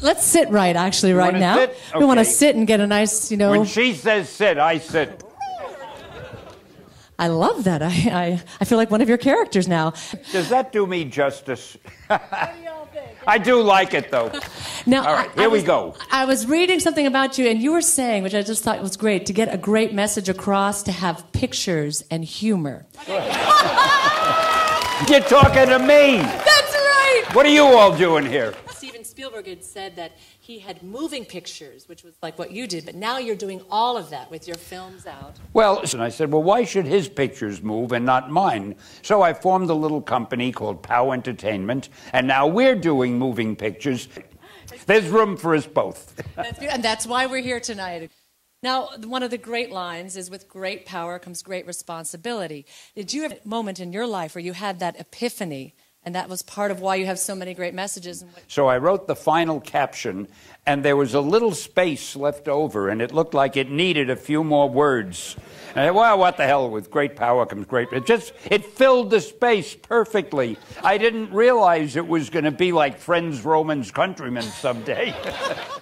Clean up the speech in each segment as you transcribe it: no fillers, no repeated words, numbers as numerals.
Let's sit right, actually, right now. Sit? Okay. We want to sit and get a nice, When she says sit, I sit. I love that. I feel like one of your characters now. Does that do me justice? I do like it, though. Now, all right, here we go. I was reading something about you, and you were saying, which I just thought was great, to get a great message across, to have pictures and humor. You're talking to me. That's right. What are you all doing here? Steven Spielberg had said that he had moving pictures, which was like what you did, but now you're doing all of that with your films out. Well, and I said, well, why should his pictures move and not mine? So I formed a little company called POW Entertainment, and now we're doing moving pictures. There's room for us both. And that's why we're here tonight. Now, one of the great lines is, with great power comes great responsibility. Did you have a moment in your life where you had that epiphany, and that was part of why you have so many great messages? So I wrote the final caption, and there was a little space left over, and it looked like it needed a few more words. And I said, well, what the hell, with great power comes great... It filled the space perfectly. I didn't realize it was going to be like Friends, Romans, Countrymen someday.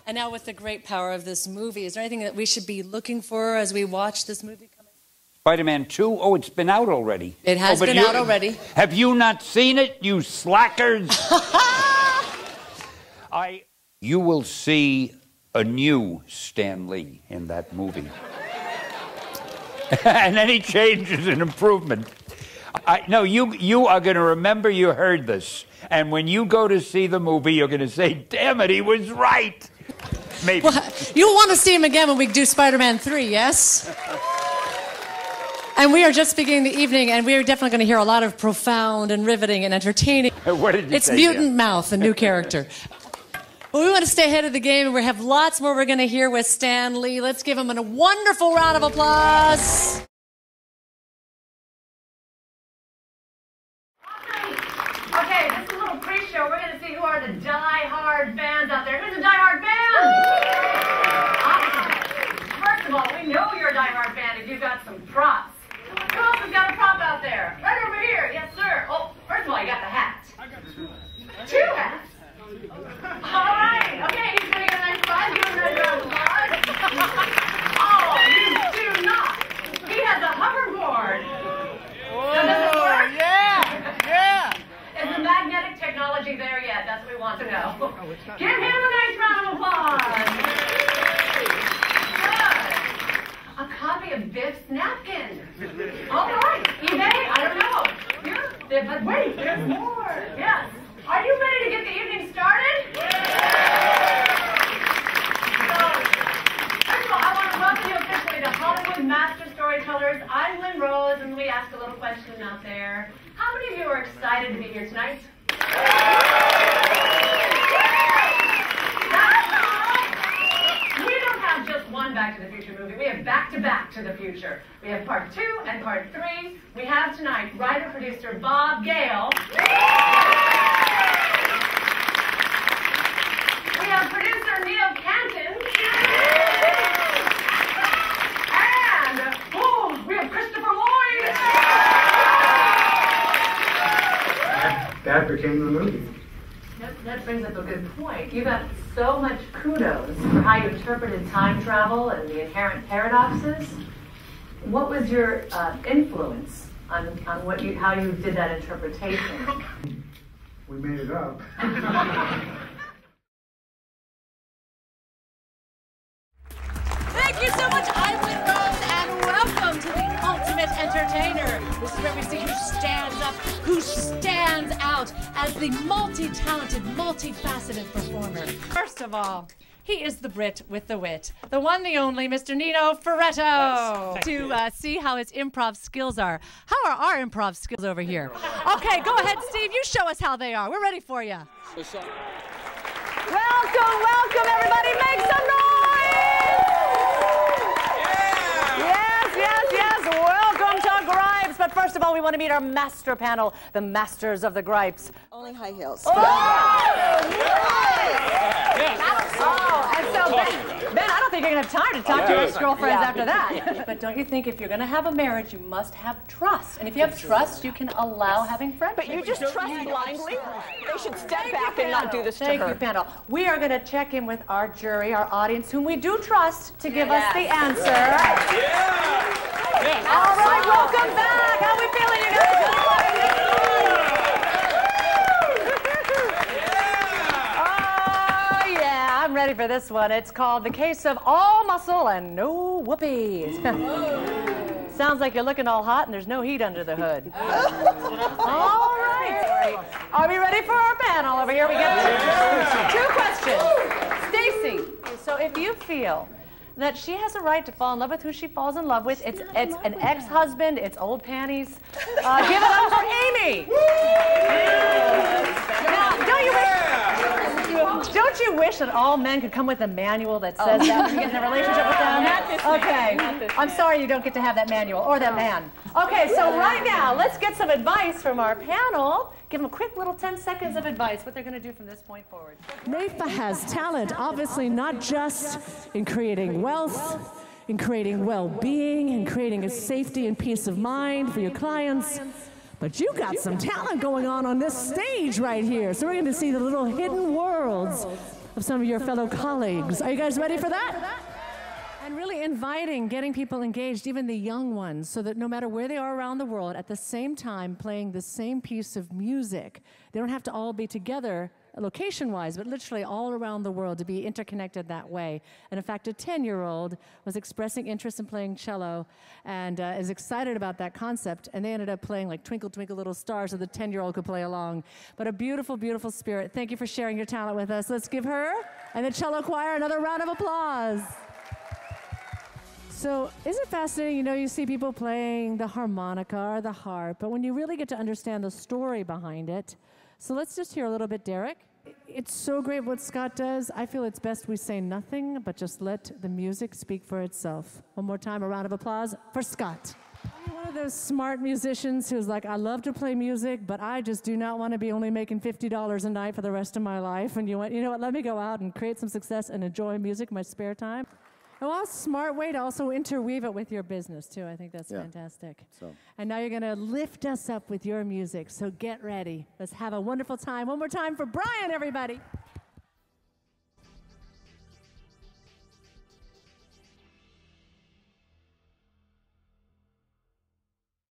And now with the great power of this movie, is there anything that we should be looking for as we watch this movie coming? Spider-Man 2? Oh, it's been out already. It has been out already. Have you not seen it, you slackers? You will see a new Stan Lee in that movie. And any change is an improvement. No, you are going to remember you heard this. And when you go to see the movie, you're going to say, damn it, he was right. Maybe. Well, you'll want to see him again when we do Spider-Man 3, yes? And we are just beginning the evening, and we are definitely going to hear a lot of profound and riveting and entertaining. What did you It's say? Mutant Mouth, a new character. Well, we want to stay ahead of the game, and we have lots more we're going to hear with Stan Lee. Let's give him a wonderful round of applause. Okay, this is a little pre-show. We're going to see who are the die-hard fans out there. Who's a die-hard fan? Awesome. First of all, we know you're a die-hard fan if you've got some props. Who else has got a prop out there? Right over here. Yes, sir. Oh, first of all, you got the hat. I got two hats. Two hats? All right. Okay, he's going to get a nice prize. Give him a nice round of applause. Oh, you do not. He has a hoverboard. Oh, yeah. Yeah. Is the magnetic technology there yet? That's what we want to know. Give him a nice round of applause. Good. A copy of Biff's napkin. All right. eBay? I don't know. Yeah. But wait, there's more. Yes. Are you ready to get the evening started? So, first of all, I want to welcome you officially to Hollywood Master Storytellers. I'm Lynn Rose, and we ask a little question out there. How many of you are excited to be here tonight? We don't have just one Back to the Future movie. We have back-to-back to the future. We have part 2 and part 3. We have tonight writer-producer Bob Gale. We have producer Neil Canton. And, we have Christopher Lloyd. That became the movie. That brings up a good point. You got so much kudos for how you interpreted time travel and the inherent paradoxes. What was your influence on how you did that interpretation? We made it up. Thank you so much, I'm Lynn Rose, and welcome to the Ultimate Entertainer. This is where we see who stands up, who stands out as the multi-talented, multifaceted performer. First of all, he is the Brit with the wit, the one, the only, Mr. Nino Ferretto. To see how his improv skills are. How are our improv skills over here? Okay, go ahead, Steve. You show us how they are. We're ready for you. Welcome, welcome, everybody. Make some noise! Yes. Welcome to Gripes. But first of all, we want to meet our master panel, the masters of the Gripes. Only high heels. Oh, and so Ben, I don't think you're going to have time to talk to your ex-girlfriends after that. But don't you think if you're going to have a marriage, you must have trust? And if you have trust, you can allow having friendships. But you just trust blindly? They should step back and not do this to her. Thank you, panel. We are going to check in with our jury, our audience, whom we do trust to give us the answer. All right, welcome back. How are we feeling, you guys? Oh, yeah, I'm ready for this one. It's called The Case of All Muscle and No Whoopies. Sounds like you're looking all hot and there's no heat under the hood. All right. Are we ready for our panel over here? We got two questions. Stacy, so if you feel that she has a right to fall in love with who she falls in love with, it's an ex-husband, it's old panties, give it up for Amy. Now, don't you wish that all men could come with a manual that says that to get in a relationship with them? Okay, I'm sorry you don't get to have that manual or that man. Okay, so right now, let's get some advice from our panel. Give them a quick little 10 seconds of advice, what they're going to do from this point forward. NAIFA has talent, obviously not just in creating wealth, in creating well-being, in creating a safety and peace of mind for your clients, but you got some talent going on this stage right here. So we're going to see the little hidden worlds of some of your fellow colleagues. Are you guys ready for that? And really inviting, getting people engaged, even the young ones, so that no matter where they are around the world, at the same time playing the same piece of music. They don't have to all be together location-wise, but literally all around the world to be interconnected that way. And in fact, a 10-year-old was expressing interest in playing cello and is excited about that concept, and they ended up playing like Twinkle, Twinkle, Little Star so the 10-year-old could play along. But a beautiful, beautiful spirit. Thank you for sharing your talent with us. Let's give her and the cello choir another round of applause. So isn't it fascinating, you see people playing the harmonica or the harp, but when you really get to understand the story behind it, so let's just hear a little bit, Derek. It's so great what Scott does. I feel it's best we say nothing, but just let the music speak for itself. One more time, a round of applause for Scott. I'm one of those smart musicians who's like, I love to play music, but I just do not want to be only making $50 a night for the rest of my life. And you went, you know what, let me go out and create some success and enjoy music in my spare time. Well, a smart way to also interweave it with your business, too. I think that's fantastic. And now you're going to lift us up with your music, so get ready. Let's have a wonderful time. One more time for Brian, everybody.